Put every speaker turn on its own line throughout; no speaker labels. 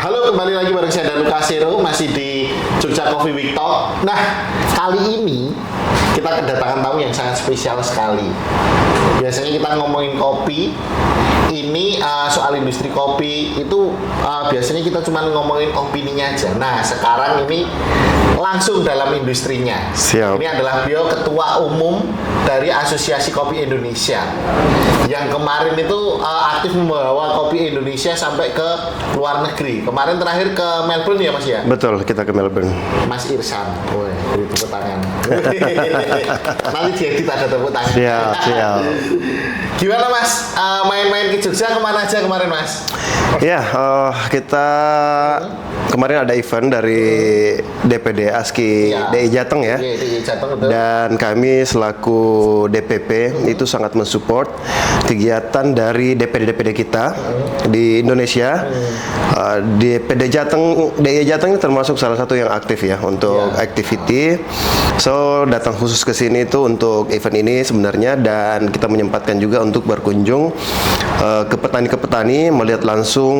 Halo, kembali lagi bareng saya dan Lukasero, masih di Jogja Coffee Week Talk. Nah, kali ini kita kedatangan tamu yang sangat spesial sekali. Biasanya kita ngomongin kopi, ini soal industri kopi itu biasanya kita cuma ngomongin opininya aja. Nah, sekarang ini langsung dalam industrinya.
Siap.
Ini adalah beliau ketua umum dari Asosiasi Kopi Indonesia yang kemarin itu aktif membawa kopi Indonesia sampai ke luar negeri. Kemarin terakhir ke Melbourne ya Mas ya?
Betul, kita ke Melbourne.
Mas Irsan, woi, beri tepuk tangan. Nanti diedit ada tepuk tangan.
Siap.
Gimana Mas, main-main ke Jogja kemana aja kemarin Mas?
Ya, kita kemarin ada event dari DPD ASKI
Ya.
DI Jateng ya.
Iya, DI Jateng betul.
Dan kami selaku DPP itu sangat mensupport kegiatan dari DPD-DPD kita di Indonesia. DPD Jateng, DI Jateng ini termasuk salah satu yang aktif ya untuk
Ya.
activity. So datang khusus ke sini itu untuk event ini sebenarnya, dan kita menyempatkan juga untuk berkunjung ke petani-petani, melihat langsung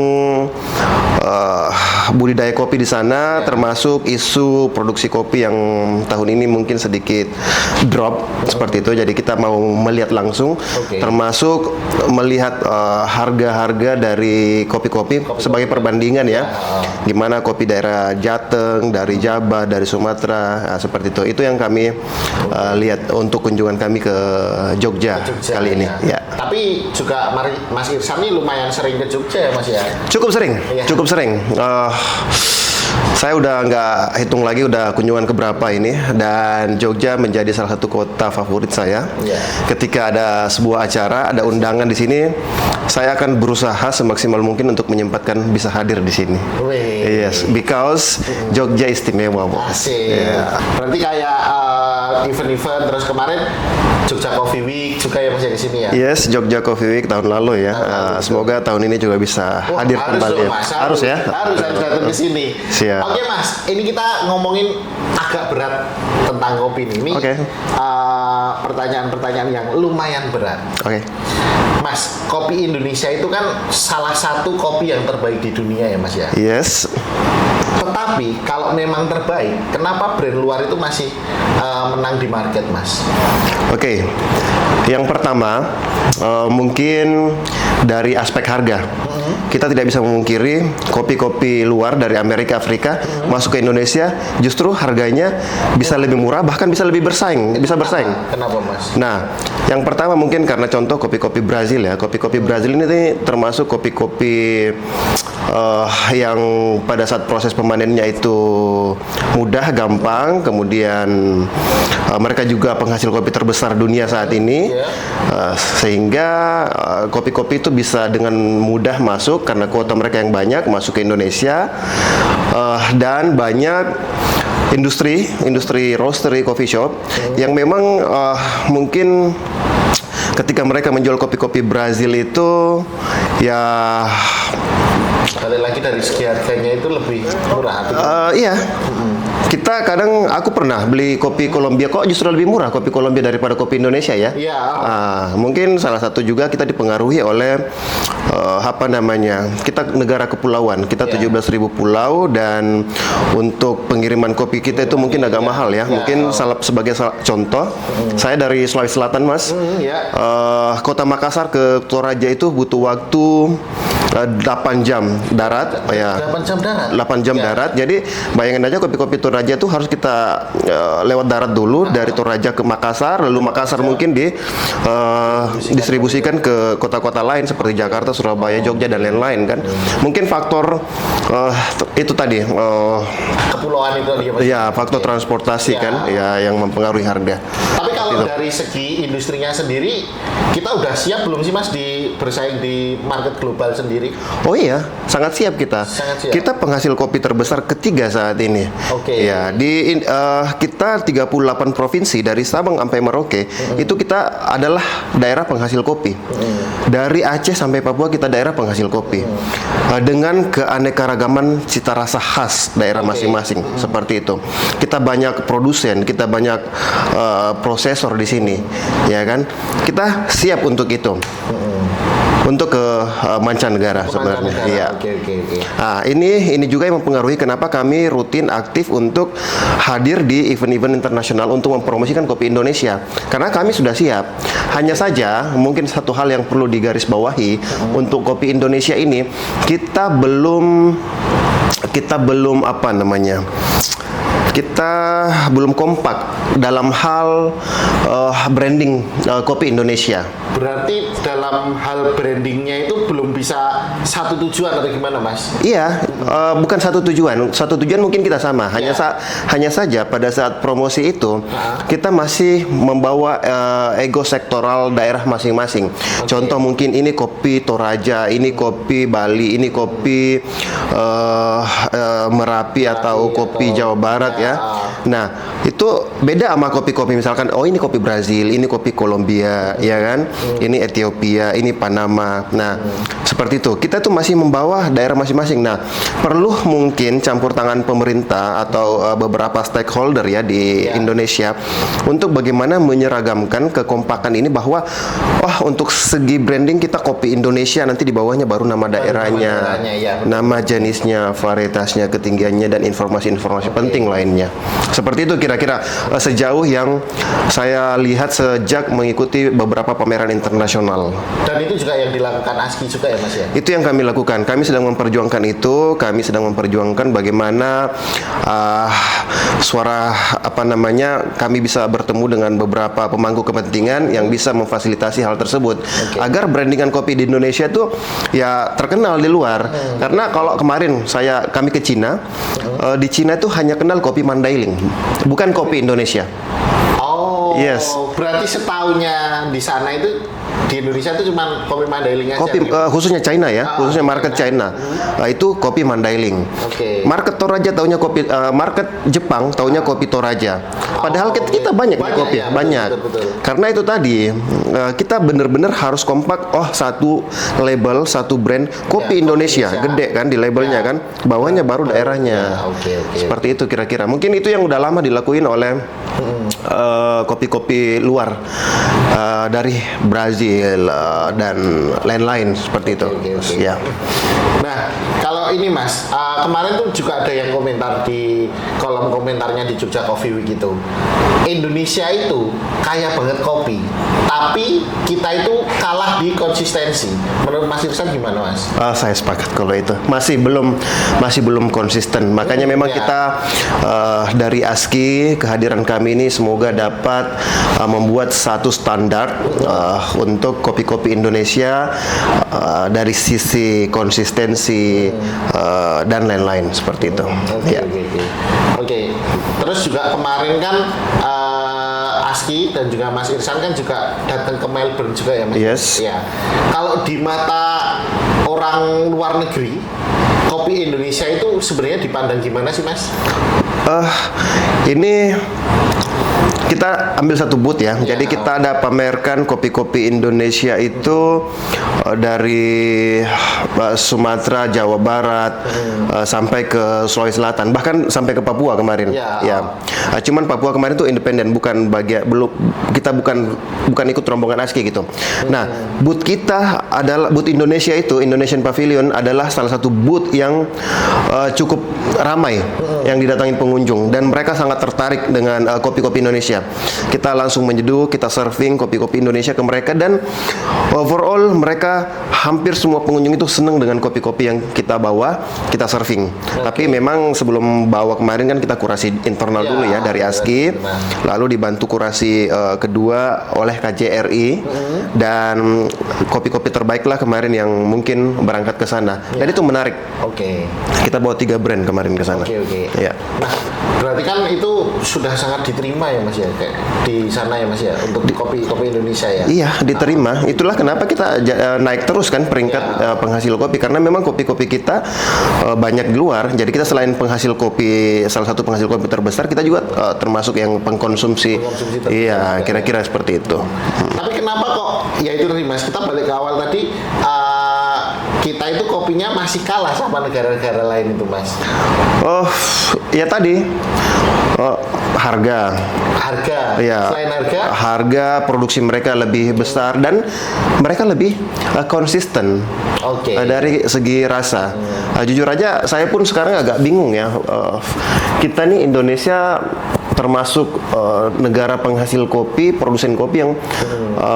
budidaya kopi di sana, termasuk isu produksi kopi yang tahun ini mungkin sedikit drop seperti itu. Jadi kita mau melihat langsung, termasuk melihat harga-harga dari kopi-kopi sebagai perbandingan ya. Gimana kopi daerah Jateng, dari Jawa, dari Sumatera, seperti itu. Itu yang kami lihat untuk kunjungan kami ke Jogja, kali ini. Ya.
Tapi juga Mas Irsan ini lumayan sering ke Jogja ya Mas ya?
Cukup sering,
Iya.
cukup sering. Saya udah nggak hitung lagi udah kunjungan ke berapa ini, dan Jogja menjadi salah satu kota favorit saya.
Iya.
Ketika ada sebuah acara, ada undangan di sini, saya akan berusaha semaksimal mungkin untuk menyempatkan bisa hadir di sini.
Wih.
Yes, because Jogja istimewa, Bos.
Asik.
Iya.
Berarti kayak event-event terus kemarin Jogja Coffee Week juga ya Mas ya di sini ya?
Yes, Jogja Coffee Week tahun lalu ya. Semoga tahun ini juga bisa
Wah,
hadir
harus
kembali.
dong,
Ya.
Mas.
Harus ya.
Harus datang ke sini.
Siap.
Oke Mas, ini kita ngomongin agak berat tentang kopi ini. Ini
Oke.
pertanyaan-pertanyaan yang lumayan berat.
Oke.
Mas, kopi Indonesia itu kan salah satu kopi yang terbaik di dunia ya Mas ya?
Yes.
Tetapi kalau memang terbaik, kenapa brand luar itu masih menang di market Mas?
Oke, yang pertama mungkin dari aspek harga. Kita tidak bisa memungkiri kopi-kopi luar dari Amerika, Afrika masuk ke Indonesia, justru harganya bisa lebih murah, bahkan bisa lebih bersaing, bisa bersaing.
Kenapa Mas?
Nah, yang pertama mungkin karena contoh kopi-kopi Brazil ya. Kopi-kopi Brazil ini termasuk kopi-kopi yang pada saat proses pemanennya itu mudah, gampang. Kemudian mereka juga penghasil kopi terbesar dunia saat ini. Sehingga kopi-kopi itu bisa dengan mudah masuk karena kuota mereka yang banyak masuk ke Indonesia. Dan banyak industri roastery, coffee shop yang memang mungkin ketika mereka menjual kopi-kopi Brazil itu ya
Balik lagi dari segi harganya itu lebih murah.
iya. Kita kadang, aku pernah beli kopi Kolombia kok justru lebih murah kopi Kolombia daripada kopi Indonesia ya.
Iya.
Mungkin salah satu juga kita dipengaruhi oleh kita negara kepulauan, kita 17.000 pulau, dan untuk pengiriman kopi kita itu mungkin agak mahal ya. Mungkin sebagai contoh, saya dari Sulawesi Selatan Mas, kota Makassar ke Toraja itu butuh waktu 8 jam darat,
8 jam darat.
8 jam darat. Jadi bayangin aja kopi-kopi Toraja itu harus kita lewat darat dulu dari Toraja ke Makassar, lalu Makassar mungkin distribusikan ke kota-kota lain seperti Jakarta, Surabaya, Jogja dan lain-lain kan. Mungkin faktor itu tadi
Kepulauan itu ya Mas.
ya faktor transportasi kan ya yang mempengaruhi harga.
Tapi kalau dari segi industrinya sendiri, kita udah siap belum sih Mas bersaing di market global sendiri?
Oh iya, sangat siap kita.
Sangat siap.
Kita penghasil kopi terbesar ketiga saat ini.
Oke.
Ya, kita 38 provinsi dari Sabang sampai Merauke, itu kita adalah daerah penghasil kopi. Dari Aceh sampai Papua kita daerah penghasil kopi. Dengan keanekaragaman cita rasa khas daerah masing-masing seperti itu. Kita banyak produsen, kita banyak prosesor di sini, ya kan? Kita siap untuk itu. untuk ke mancanegara sebenarnya. Iya.
Oke.
Nah, ini juga yang mempengaruhi kenapa kami rutin aktif untuk hadir di event-event internasional untuk mempromosikan kopi Indonesia. Karena kami sudah siap. Hanya saja mungkin satu hal yang perlu digarisbawahi untuk kopi Indonesia ini kita belum apa namanya? Kita belum kompak dalam hal branding kopi Indonesia.
Berarti dalam hal brandingnya itu belum bisa satu tujuan atau gimana, Mas?
Iya, bukan satu tujuan. Satu tujuan mungkin kita sama. Hanya saja pada saat promosi itu kita masih membawa ego sektoral daerah masing-masing. Contoh mungkin ini kopi Toraja, ini kopi Bali, ini kopi Merapi atau kopi Jawa Barat ya. Nah, itu beda sama kopi-kopi misalkan ini kopi Brazil, ini kopi Kolombia, ya kan? Ini Ethiopia, ini Panama. Nah, seperti itu. Kita tuh masih membawa daerah masing-masing. Nah, perlu mungkin campur tangan pemerintah atau beberapa stakeholder ya di Indonesia untuk bagaimana menyeragamkan kekompakan ini bahwa untuk segi branding kita kopi Indonesia, nanti di bawahnya baru nama daerahnya, nama jenisnya, varietasnya, ketinggiannya dan informasi-informasi penting lainnya. Seperti itu kira-kira sejauh yang saya lihat sejak mengikuti beberapa pameran internasional.
Dan itu juga yang dilakukan ASKI juga ya, Mas ya?
Itu yang kami lakukan. Kami sedang memperjuangkan itu. Kami sedang memperjuangkan bagaimana suara kami bisa bertemu dengan beberapa pemangku kepentingan yang bisa memfasilitasi hal tersebut agar brandingan kopi di Indonesia itu ya terkenal di luar. Karena kalau kemarin kami ke Cina, di Cina itu hanya kenal kopi Mandailing, bukan kopi Indonesia. Yes.
Berarti setaunya di sana itu di Indonesia itu cuma kopi Mandailing aja.
Kopi khususnya China ya, khususnya market China. Itu kopi Mandailing. Market Toraja taunya kopi, market Jepang taunya kopi Toraja. Padahal kita banyak kopi,
ya,
banyak.
Betul.
Karena itu tadi kita benar-benar harus kompak. Satu label, satu brand kopi Indonesia, gede kan di labelnya kan. Bawahnya baru daerahnya. Seperti itu kira-kira. Mungkin itu yang udah lama dilakuin oleh kopi-kopi luar dari Brazil dan lain-lain seperti itu. Ya.
Nah, kalau ini Mas, kemarin tuh juga ada yang komentar di kolom komentarnya di Jogja Coffee Week itu. Indonesia itu kaya banget kopi, tapi kita itu kalah di konsistensi. Menurut Mas Irsan gimana, Mas?
Saya sepakat kalau itu. Masih belum konsisten. Makanya memang kita dari ASKI, kehadiran kami ini semoga dapat membuat satu standar untuk kopi-kopi Indonesia dari sisi konsistensi dan lain-lain seperti itu.
Oke. Terus juga kemarin kan ASKI dan juga Mas Irsan kan juga datang ke Melbourne juga ya, Mas?
Yes.
Ya. Kalau di mata orang luar negeri, kopi Indonesia itu sebenarnya dipandang gimana sih, Mas?
Ini kita ambil satu booth ya. Jadi kita ada pamerkan kopi-kopi Indonesia itu dari Sumatera, Jawa Barat, sampai ke Sulawesi Selatan, bahkan sampai ke Papua kemarin. Cuman Papua kemarin itu independen, kita bukan ikut rombongan ASKI gitu. Nah, booth kita adalah booth Indonesia itu, Indonesian Pavilion adalah salah satu booth yang cukup ramai yang didatangi pengunjung dan mereka sangat tertarik dengan kopi-kopi Indonesia. Kita langsung menyeduh, kita serving kopi-kopi Indonesia ke mereka dan overall mereka hampir semua pengunjung itu senang dengan kopi-kopi yang kita bawa, kita serving. Tapi memang sebelum bawa kemarin kan kita kurasi internal dulu ya dari ASKI, lalu dibantu kurasi kedua oleh KJRI dan kopi-kopi terbaik lah kemarin yang mungkin berangkat ke sana. Dan itu menarik. Kita bawa 3 brand kemarin ke sana. Ya.
Nah, berarti kan itu sudah sangat diterima ya, Mas ya, kayak di sana ya, Mas ya, untuk kopi-kopi Indonesia ya.
Iya, diterima. Itulah kenapa kita naik terus kan peringkat penghasil kopi, karena memang kopi-kopi kita banyak di luar. Jadi kita selain penghasil kopi, salah satu penghasil kopi terbesar, kita juga termasuk yang pengkonsumsi. Iya, kira-kira seperti itu.
Tapi kenapa kok? Ya itu tadi, Mas. Kita balik ke awal tadi. kita itu kopinya masih kalah sama negara-negara lain itu, Mas?
Oh, ya tadi harga.
Harga.
Ya,
Selain
harga produksi mereka lebih besar dan mereka lebih konsisten.
Oke.
Dari segi rasa. Jujur aja saya pun sekarang agak bingung ya. Kita nih Indonesia termasuk negara penghasil kopi, produsen kopi yang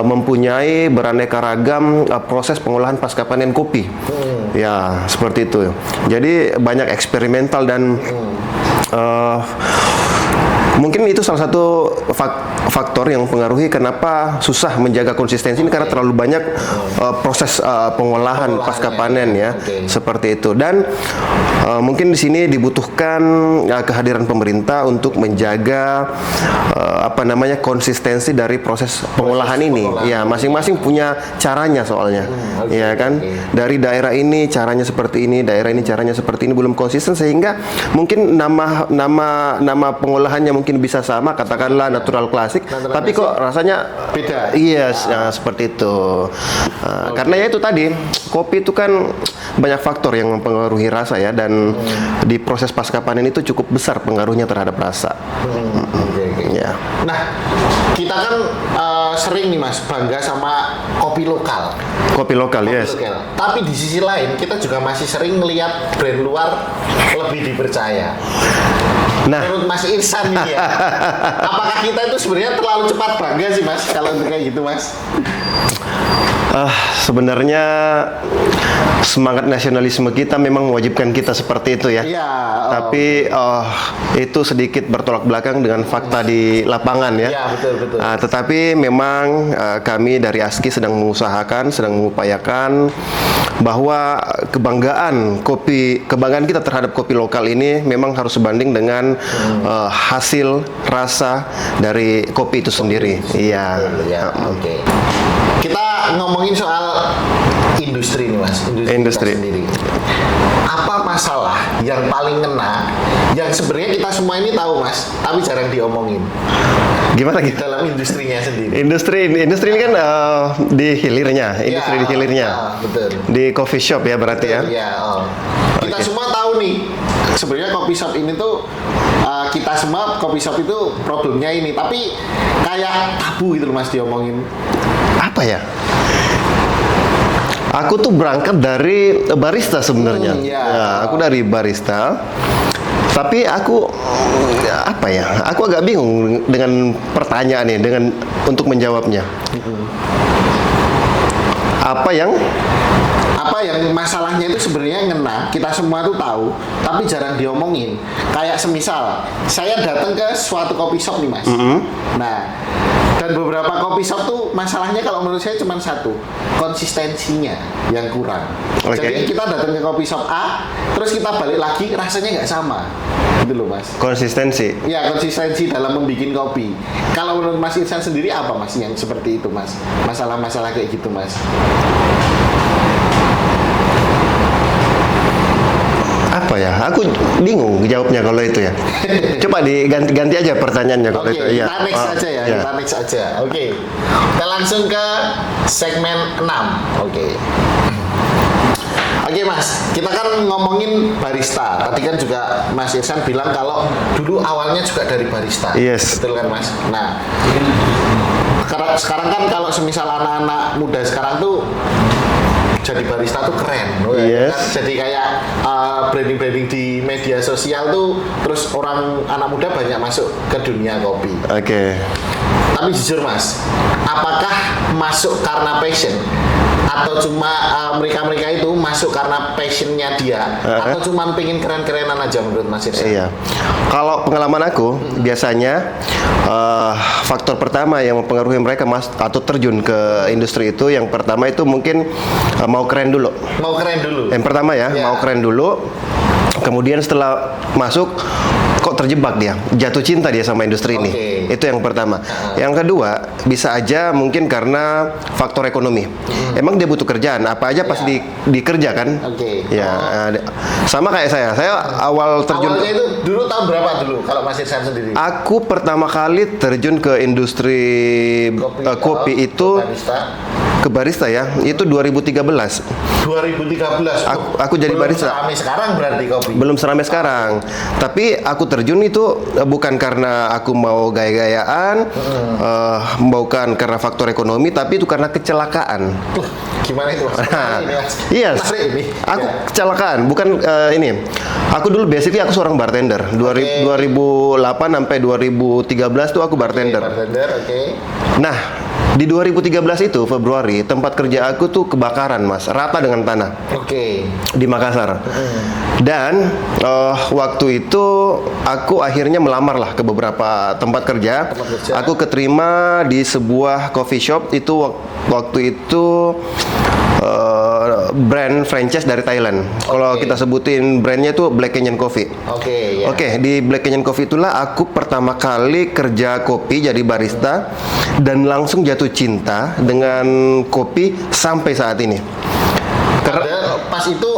mempunyai beraneka ragam proses pengolahan pasca panen kopi. Ya, seperti itu. Jadi banyak eksperimental dan mungkin itu salah satu faktor yang mempengaruhi kenapa susah menjaga konsistensi ini karena terlalu banyak proses pengolahan pasca panen ya. Seperti itu. Dan mungkin di sini dibutuhkan kehadiran pemerintah untuk menjaga konsistensi dari proses pengolahan ini. Ya, masing-masing punya caranya soalnya. Ya kan? Dari daerah ini caranya seperti ini, daerah ini caranya seperti ini, belum konsisten sehingga mungkin nama pengolahannya mungkin bisa sama, katakanlah natural klasik, tapi kok rasanya
beda.
Yes, ya, seperti itu. Karena ya itu tadi, kopi itu kan banyak faktor yang mempengaruhi rasa ya, dan di proses pasca panen itu cukup besar pengaruhnya terhadap rasa. Ya.
Nah, kita kan sering nih Mas bangga sama kopi lokal.
Kopi lokal, yes.
Lokal. Tapi di sisi lain kita juga masih sering melihat brand luar lebih dipercaya. Nah, menurut Mas Irsan nih ya, apakah kita itu sebenarnya terlalu cepat bangga sih Mas kalau untuk kayak gitu Mas?
Sebenarnya semangat nasionalisme kita memang mewajibkan kita seperti itu ya.
Iya.
Tapi itu sedikit bertolak belakang dengan fakta di lapangan ya.
Iya, betul.
Tetapi memang kami dari ASKI sedang mengupayakan bahwa kebanggaan kita terhadap kopi lokal ini memang harus sebanding dengan hasil rasa dari kopi itu sendiri. Iya.
Oke. Kita ngomongin soal industri nih Mas,
industri
sendiri. Apa masalah yang paling ngena yang sebenarnya kita semua ini tahu Mas, tapi jarang diomongin?
Gimana gitu?
Dalam industrinya sendiri.
Industri ini kan di hilirnya, industri di hilirnya.
Betul.
Di coffee shop ya berarti ya.
Iya. Kita semua tahu nih, sebenarnya coffee shop ini tuh kita semua coffee shop itu problemnya ini, tapi kayak tabu gitu loh Mas diomongin.
Apa ya? Aku tuh berangkat dari barista sebenarnya. Ya, aku dari barista. Tapi aku Aku agak bingung dengan pertanyaan ini, untuk menjawabnya. Apa yang
masalahnya itu sebenarnya ngena, kita semua tuh tahu, tapi jarang diomongin. Kayak semisal saya datang ke suatu coffee shop nih Mas. Nah, dan beberapa coffee shop tuh masalahnya kalau menurut saya cuma satu, konsistensinya yang kurang. Jadi kita datang ke coffee shop A, terus kita balik lagi rasanya nggak sama, gitu loh Mas.
Konsistensi.
Ya, konsistensi dalam membuat kopi. Kalau menurut Mas Irsan sendiri apa Mas yang seperti itu Mas? Masalah-masalah kayak gitu Mas?
Apa ya? Aku bingung jawabnya kalau itu ya. Coba diganti aja pertanyaannya kalau itu.
Kita next aja ya. Kita next aja. Oke. Kita langsung ke segmen 6. Oke Mas, kita kan ngomongin barista. Tadi kan juga Mas Irsan bilang kalau dulu awalnya juga dari barista.
Yes.
Betul kan Mas? Nah, sekarang kan kalau semisal anak-anak muda sekarang tuh jadi barista tuh keren,
yes.
Kan? Jadi kayak branding di media sosial tuh, terus anak muda banyak masuk ke dunia kopi.
Oke.
Tapi jujur Mas, apakah masuk karena passion? Atau cuma mereka itu masuk karena passionnya dia, atau cuma pengen keren-kerenan aja menurut Mas Irsan?
Iya. Kalau pengalaman aku, biasanya faktor pertama yang mempengaruhi mereka atau terjun ke industri itu, yang pertama itu mungkin mau keren dulu.
Mau keren dulu.
Yang pertama ya, mau keren dulu. Kemudian setelah masuk, kok terjebak dia, jatuh cinta dia sama industri ini. Itu yang pertama. Yang kedua, bisa aja mungkin karena faktor ekonomi. Emang dia butuh kerjaan, apa aja pasti dikerja kan? Ya, sama kayak saya awal terjun.
Awalnya itu dulu tahun berapa dulu kalau Mas Irsan sendiri?
Aku pertama kali terjun ke industri kopi itu
barista.
ke barista ya, itu 2013.
2013.
Aku jadi barista.
Belum ramai sekarang berarti kopi.
Belum seramai sekarang. Tapi aku terjun itu bukan karena aku mau gaya-gayaan, bukan karena faktor ekonomi, tapi itu karena kecelakaan.
Gimana itu Mas? Ini, Mas.
Iya,
Menarik ini.
aku
Ya.
kecelakaan, bukan ini. Aku dulu basically aku seorang bartender. 2008 sampai 2013 tuh aku bartender.
Bartender, oke.
Nah, di 2013 itu Februari, tempat kerja aku tuh kebakaran, Mas, rata dengan tanah
Oke.
di Makassar. Dan waktu itu aku akhirnya melamar lah ke beberapa tempat kerja.
Tempat kerja.
Aku keterima di sebuah coffee shop itu waktu itu brand franchise dari Thailand. Kalau kita sebutin brandnya itu Black Canyon Coffee.
Oke, ya.
Oke, di Black Canyon Coffee itulah aku pertama kali kerja kopi jadi barista dan langsung jatuh cinta dengan kopi sampai saat ini.
Padahal pas itu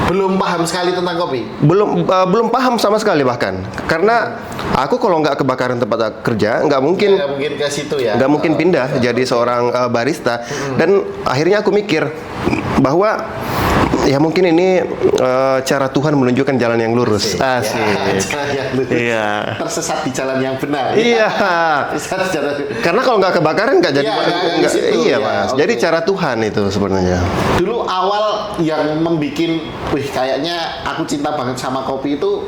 belum paham sekali tentang kopi.
Belum paham sama sekali bahkan karena aku kalau nggak kebakaran tempat kerja nggak mungkin
Nggak mungkin ke situ ya.
nggak mungkin pindah jadi seorang barista. Dan akhirnya aku mikir bahwa ya mungkin ini cara Tuhan menunjukkan jalan yang lurus. Asik.
Ya, jalan yang lurus.
Iya.
Tersesat di jalan yang benar.
Iya.
Tersesat di jalan.
Karena kalau nggak kebakaran nggak jadi.
Iya, nggak
nggak-
di situ,
iya,
ya,
Mas.
oke.
Jadi cara Tuhan itu sebenarnya.
Dulu awal yang membikin, wih kayaknya aku cinta banget sama kopi itu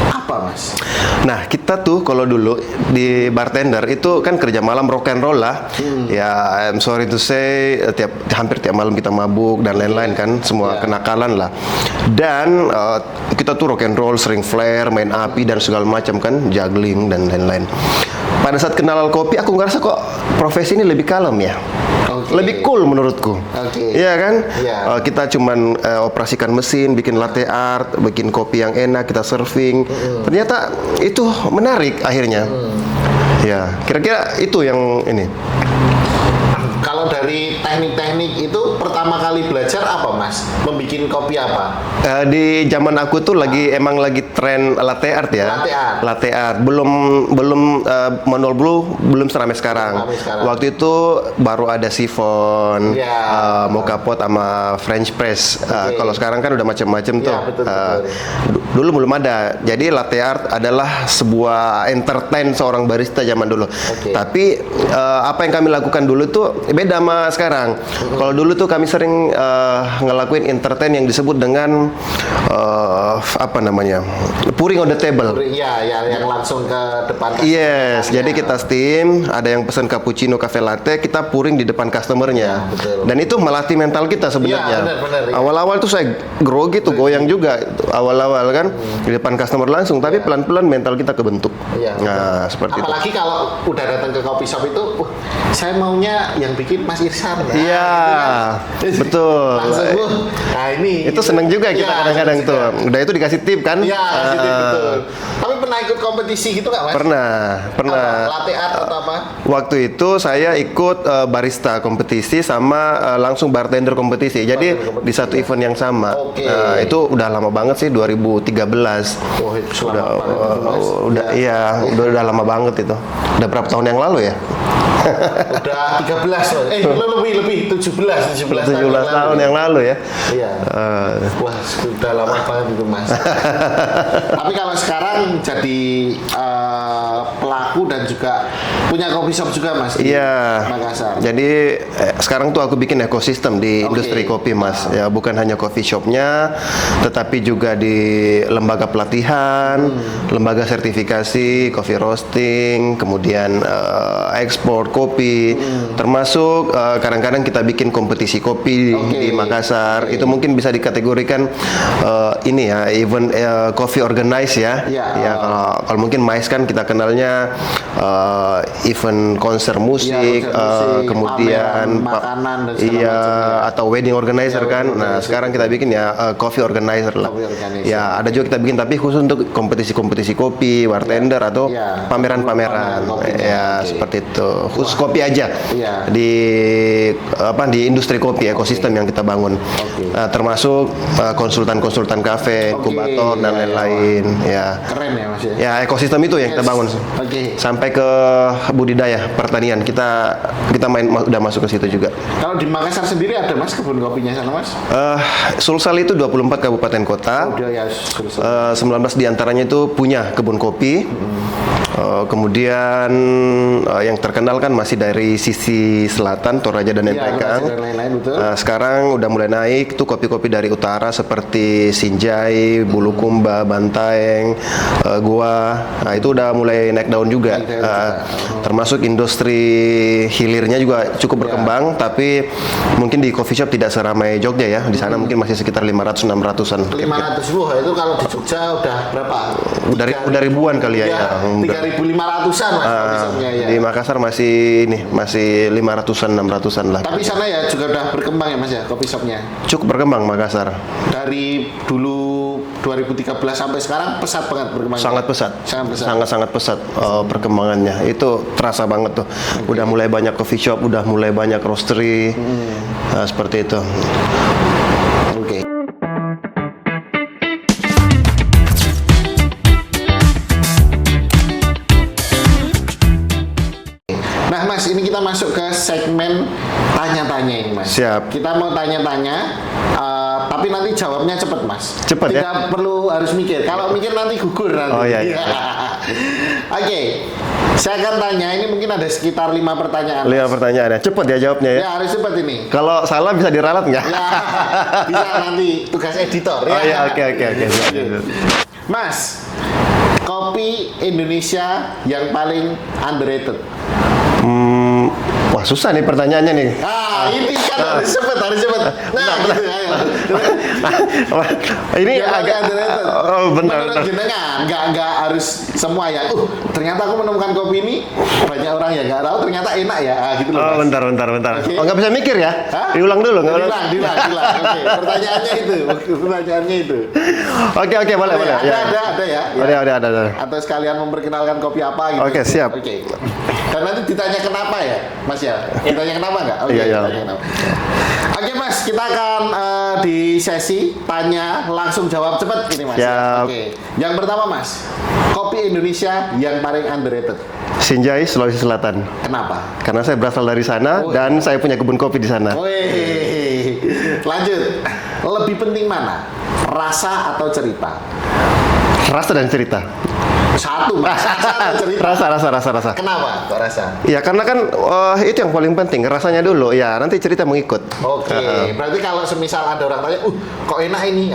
apa, Mas?
Nah, kita tuh kalau dulu di bartender itu kan kerja malam rock and roll lah. Ya, I'm sorry to say, hampir tiap malam kita mabuk dan lain-lain kan, semua
Ya.
kenakalan lah. Dan kita tuh rock and roll, sering flare, main api dan segala macam kan, juggling dan lain-lain. Pada saat kenal kopi, aku ngerasa kok profesi ini lebih kalem ya.
Oke.
Lebih cool menurutku.
Oke.
Iya kan?
Iya.
Kita cuman operasikan mesin, bikin latte art, bikin kopi yang enak, kita serving. Ternyata itu menarik akhirnya. Ya, kira-kira itu yang ini.
Kalau dari teknik-teknik itu pertama kali belajar apa, Mas? Membikin kopi apa?
Di zaman aku tuh emang lagi tren latte art ya.
Latte art.
Latte art. Belum manual brew belum seramai sekarang.
Seramai sekarang.
Waktu itu baru ada siphon,
Ya.
mocha pot sama French press.
Oke.
Kalau sekarang kan udah macam-macam tuh.
Ya, betul.
Dulu belum ada. Jadi latte art adalah sebuah entertain seorang barista zaman dulu.
Oke.
Tapi apa yang kami lakukan dulu tuh beda sama sekarang. Kalau dulu tuh kami sering ngelakuin entertain yang disebut dengan apa namanya, pouring on the table.
Iya, ya, yang langsung ke depan.
Yes,
customer.
jadi kita steam, ada yang pesan cappuccino, cafe latte, kita pouring di depan customernya.
Ya, betul.
Dan itu melatih mental kita sebenarnya.
Iya, benar, ya.
Awal-awal tuh saya grogi tuh, goyang juga awal-awal kan di depan customer langsung, tapi pelan-pelan mental kita kebentuk.
Iya.
Nah, seperti itu.
Apalagi kalau udah datang ke coffee shop itu, saya maunya yang bikin Mas Irsan. Nah,
Iya,
gitu kan.
betul.
Langsung, nah ini.
Itu seneng juga kita
Iya,
kadang-kadang
seneng
tuh.
juga.
Udah itu dikasih tip kan?
Iya, gitu,
Ah,
betul. Tapi pernah ikut kompetisi gitu nggak, Mas?
Pernah.
Apa? Latte art atau apa?
Waktu itu saya ikut barista kompetisi sama langsung bartender kompetisi. Jadi
Bartender kompetisi,
di satu
ya.
event yang sama.
Oke.
Itu udah lama banget sih, 2013.
Oh, itu selama
Udah,
banget itu, Mas.
udah
Ya.
iya, udah lama banget itu. Udah berapa tahun yang lalu ya?
Udah 13 loh. Lebih 17
tahun yang lalu ya.
Iya.
Eh,
Wah, sudah lama banget itu, Mas. Tapi kalau sekarang jadi pelaku dan juga punya coffee shop juga, Mas, di
Iya.
Makassar.
Jadi sekarang tuh aku bikin ekosistem di
Oke.
industri kopi, Mas. Ya, bukan hanya coffee shopnya, tetapi juga di lembaga pelatihan, lembaga sertifikasi, coffee roasting, kemudian ekspor kopi, termasuk kadang-kadang kita bikin kompetisi kopi
Oke.
di Makassar. Itu mungkin bisa dikategorikan ini ya, event coffee organize ya.
Iya.
Ya, kalau mungkin MICE kan kita kenalnya event konser musik,
konser musik,
kemudian
pameran makanan dan segala
iya,
macam ya.
atau wedding organizer
Iya,
kan.
wedding
Nah,
organizer.
sekarang kita bikin ya coffee organizer lah.
Coffee organizer.
Ya, ada juga kita bikin tapi khusus untuk kompetisi-kompetisi kopi, bartender atau
Iya.
pameran-pameran.
Pameran kopinya,
Ya,
oke.
seperti itu. Khusus kopi aja.
Iya.
Di di industri kopi, ekosistem yang kita bangun. Termasuk konsultan-konsultan kafe, inkubator dan lain-lain. Ya.
Keren ya Mas ya.
Ya, ekosistem itu yang kita bangun. Sampai ke budidaya pertanian kita udah masuk ke situ juga.
Kalau di Makassar sendiri ada Mas kebun kopinya sana Mas?
Sulsel itu 24 kabupaten kota. 19 diantaranya itu punya kebun kopi. Kemudian yang terkenal kan masih dari sisi selatan, Toraja dan Empekang. Sekarang udah mulai naik tuh kopi-kopi dari utara seperti Sinjai, Bulukumba, Bantaeng, Goa. Nah, itu udah mulai naik daun juga. Termasuk industri hilirnya juga cukup berkembang, tapi mungkin di coffee shop tidak seramai Jogja ya. Di sana mungkin masih sekitar 500-600-an.
500 loh, itu kalau di Jogja udah berapa?
Udah ribuan kali ya.
3.500-an Mas coffee shopnya ya.
Di Makassar masih 500-an, 600-an lah.
Tapi sana ya juga udah berkembang ya Mas ya coffee shopnya.
Cukup berkembang Makassar.
Dari dulu 2013 sampai sekarang pesat banget berkembang.
Sangat pesat perkembangannya. Itu terasa banget tuh. Udah mulai banyak coffee shop, udah mulai banyak roastery. Seperti itu. Nah
Mas, ini kita masuk ke segmen tanya-tanya ini Mas.
Siap.
Kita mau tanya-tanya, tapi nanti jawabnya cepet Mas.
Cepet ya?
Tidak perlu harus mikir. Kalau mikir nanti gugur nanti.
Oh iya.
Oke, saya akan tanya. Ini mungkin ada sekitar 5 pertanyaan.
5 pertanyaan ya. Cepet ya jawabnya ya.
Ya harus cepet ini.
Kalau salah bisa diralat nggak?
Ya, bisa nanti tugas editor.
Oh ya, oke.
Mas, kopi Indonesia yang paling underrated.
Wah susah nih pertanyaannya nih.
Ini kan harus cepet. Nah, gitu ayo.
Ini
Yang
agak
underrated.
bentar.
Menurut jenengan, nggak harus semua ya. Ternyata aku menemukan kopi ini banyak orang yang nggak tahu, ternyata enak ya. Gitu loh. Mas.
Bentar.
Okay.
Oh nggak bisa mikir ya? Diulang dulu.
Diulang. Oke, pertanyaannya itu.
Oke, boleh.
Ada ya.
Ada.
Atau sekalian memperkenalkan kopi apa gitu.
Oke, siap.
Oke. Dan nanti ditanya kenapa ya, Mas ya? Ditanya kenapa nggak? Oke,
Iya.
Oke, Mas, kita akan di sesi tanya langsung jawab cepat ini, Mas.
Siap.
Oke. Yang pertama, Mas, kopi Indonesia yang paling underrated.
Sinjai, Sulawesi Selatan.
Kenapa?
Karena saya berasal dari sana dan saya punya kebun kopi di sana.
Wih. Lanjut. Lebih penting mana? Rasa atau cerita?
Rasa dan cerita.
Satu, Mas. Rasa atau cerita?
Rasa.
Kenapa kok rasa?
Ya karena kan itu yang paling penting, rasanya dulu. Ya nanti cerita mengikut.
Oke, berarti kalau semisal ada orang tanya, kok enak ini?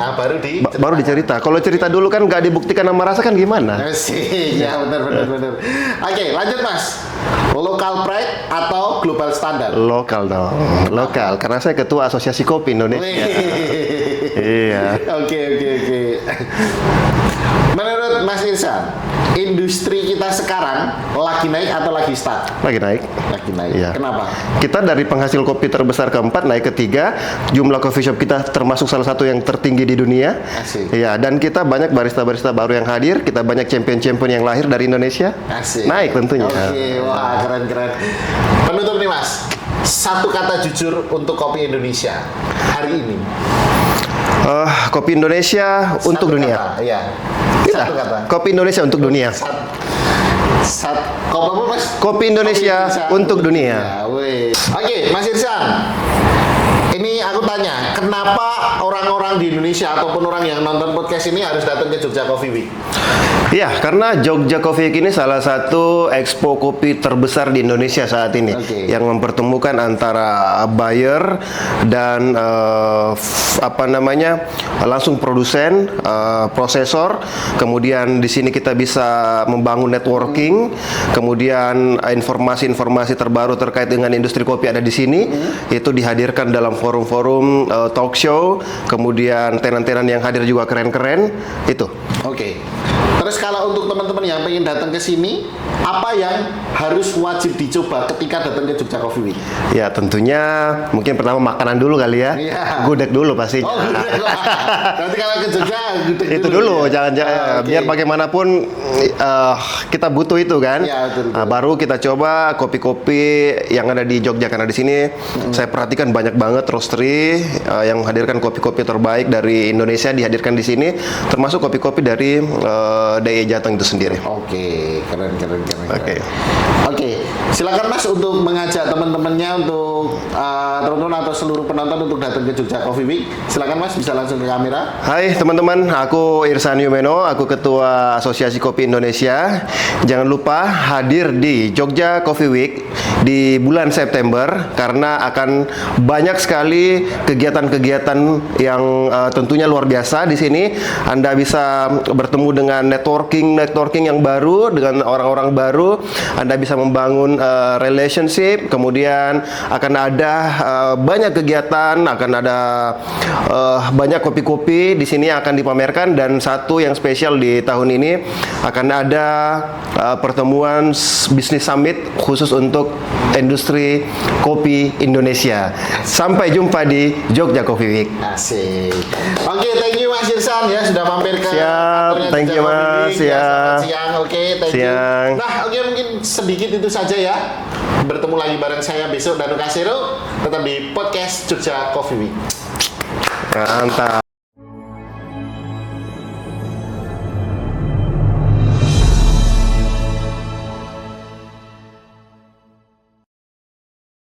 Baru dicerita. Kalau cerita dulu kan nggak dibuktikan sama rasa kan gimana?
Sih, ya benar. Oke, lanjut Mas. Local pride atau global standar?
Lokal dong. Lokal. Karena saya ketua Asosiasi Kopi Indonesia. Iya.
Oke. Menurut Mas Irsan, industri kita sekarang lagi naik atau lagi stuck?
Lagi naik. Iya.
Kenapa?
Kita dari penghasil kopi terbesar keempat naik ketiga. Jumlah coffee shop kita termasuk salah satu yang tertinggi di dunia.
Asik.
Iya. Dan kita banyak barista-barista baru yang hadir. Kita banyak champion-champion yang lahir dari Indonesia.
Asik.
Naik tentunya.
Oke, wah keren. Penutup nih Mas. Satu kata jujur untuk kopi Indonesia hari ini.
Kopi Indonesia untuk dunia.
Iya. Satu kata.
Kopi Indonesia untuk dunia. Kopi Indonesia untuk dunia.
Oke, Mas Irsan. Ini aku tanya, kenapa orang-orang di Indonesia ataupun orang yang nonton podcast ini harus datang ke Jogja Coffee Week?
Ya, karena Jogja Coffee Week ini salah satu expo kopi terbesar di Indonesia saat ini, yang mempertemukan antara buyer dan langsung produsen, prosesor. Kemudian di sini kita bisa membangun networking. Kemudian informasi-informasi terbaru terkait dengan industri kopi ada di sini. Itu dihadirkan dalam forum-forum talk show. Kemudian tenan-tenan yang hadir juga keren-keren. Itu.
Oke. Terus kalau untuk teman-teman yang pengen datang ke sini, apa yang harus wajib dicoba ketika datang ke Jogja Coffee Week?
Ya tentunya mungkin pertama makanan dulu kali ya.
Iya.
Gudeg dulu pasti.
Oh, gudeg lah. Nanti kalau ke Jogja gudeg
Itu dulu,
ya?
jangan
Oke.
biar bagaimanapun kita butuh itu kan.
Iya, betul.
Nah, baru kita coba kopi-kopi yang ada di Jogja karena di sini saya perhatikan banyak banget roastery yang menghadirkan kopi-kopi terbaik dari Indonesia dihadirkan di sini, termasuk kopi-kopi dari DIY Jateng itu sendiri.
Oke, keren.
Oke.
Oke, silakan Mas untuk mengajak teman-temannya untuk teman-teman atau seluruh penonton untuk datang ke Jogja Coffee Week. Silakan Mas, bisa langsung ke kamera.
Hai teman-teman, aku Irsan Yumeno, aku Ketua Asosiasi Kopi Indonesia. Jangan lupa hadir di Jogja Coffee Week di bulan September karena akan banyak sekali kegiatan-kegiatan yang tentunya luar biasa di sini. Anda bisa bertemu dengan networking yang baru dengan orang-orang baru. Anda bisa membangun relationship. Kemudian akan ada banyak kegiatan, akan ada banyak kopi-kopi di sini yang akan dipamerkan, dan satu yang spesial di tahun ini akan ada pertemuan bisnis summit khusus untuk industri kopi Indonesia. Sampai jumpa di Jogja Coffee Week.
Asik. Oke, thank you Mas Irsan ya sudah mampir ke
Siap,
kantornya
thank
Jogja
you,
Coffee
Mas.
Week. Ya,
Ya.
selamat siang. Oke, thank
Siang.
you. Nah, oke mungkin sedikit itu saja ya. Bertemu lagi bareng saya besok Danu Kasero tetap di podcast Jogja Coffee Week.
Mantap.